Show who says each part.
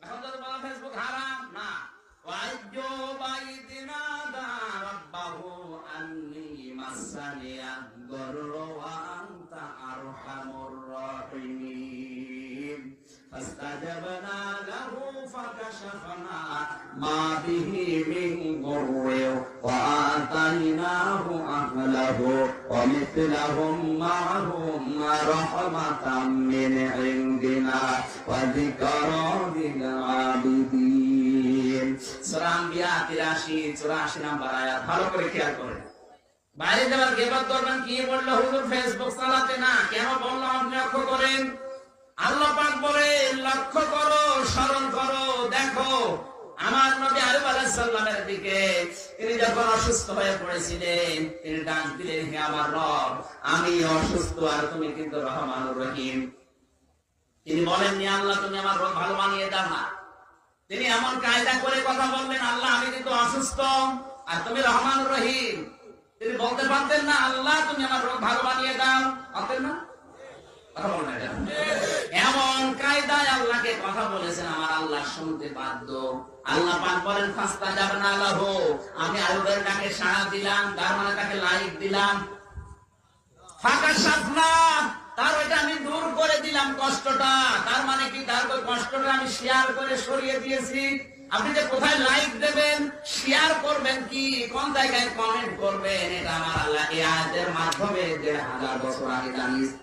Speaker 1: এখন যদি বলা ফেসবুক হারাম, না। ওয়াইয়ুবা ইযনাদা রাব্বাহু আন্নী মাসানিয়া দুররু ওয়া আনতা আরহামুর রাহিমিন ফাস্তাজাবনা লাহু ফাকাশাফনা মা বিহি মিন দুররিন ওয়া আতাইনাহু আহলাহু ওয়া মিথলাহুম মা'হুম রাহমাতাম মিন ইনদিনা ওয়া যিকরা লিল আবিদিন। সূরা আম্বিয়া 83-84 নম্বর আয়াত। ভালো করে খেয়াল করেন। বাইরে যাবার গীবত করবেন, কি বললো হুজুর ফেসবুক চালাতে না, কেন বললাম আপনি লক্ষ্য করেন। আল্লাহ পাক বলে লক্ষ্য করো, স্মরণ করো, দেখো আমার নবী আইয়ুব আলাইহিস সালামের দিকে তিনি যখন অসুস্থ হয়ে পড়েছিলেন, তিনি ডাক দিলেন, হে আমার রব, আমি অসুস্থ আর তুমি কিন্তু রহমানুর রহিম। তিনি বলেননি আল্লাহ তুমি আমার রোগ ভালো বানিয়ে দাও না। তিনি এমন কায়দা করে কথা বললেন, আল্লাহ আমি কিন্তু অসুস্থ আর তুমি রহমানুর রহিম। তিনি বলতে পারতেন না আল্লাহ তুমি আমার রোগ ভালো বানিয়ে দাও, পারতেন না? এমন কায়দায় আল্লাহকে কথা বলেছেন, আমার আল্লাহ শুনতে বাধ্য। আল্লাহ পাক বলেন ফাস্তাজাবনা লাহু, আমি আইয়ুবের ডাকে সাড়া দিলাম, তার মানে তাকে লাইক দিলাম। ফাকাশাফনা, তার ওইটা আমি দূর করে দিলাম কষ্টটা, তার মানে কি তার ওই কষ্টটা আমি শেয়ার করে সরিয়ে দিয়েছি। আপনি যে কোথায় লাইক দেবেন, শেয়ার করবেন, কি কোন জায়গায় কমেন্ট করবেন, এটা আমার আল্লাহ এই আয়াতের মাধ্যমে 1000 বছর আগে জানিয়েছে।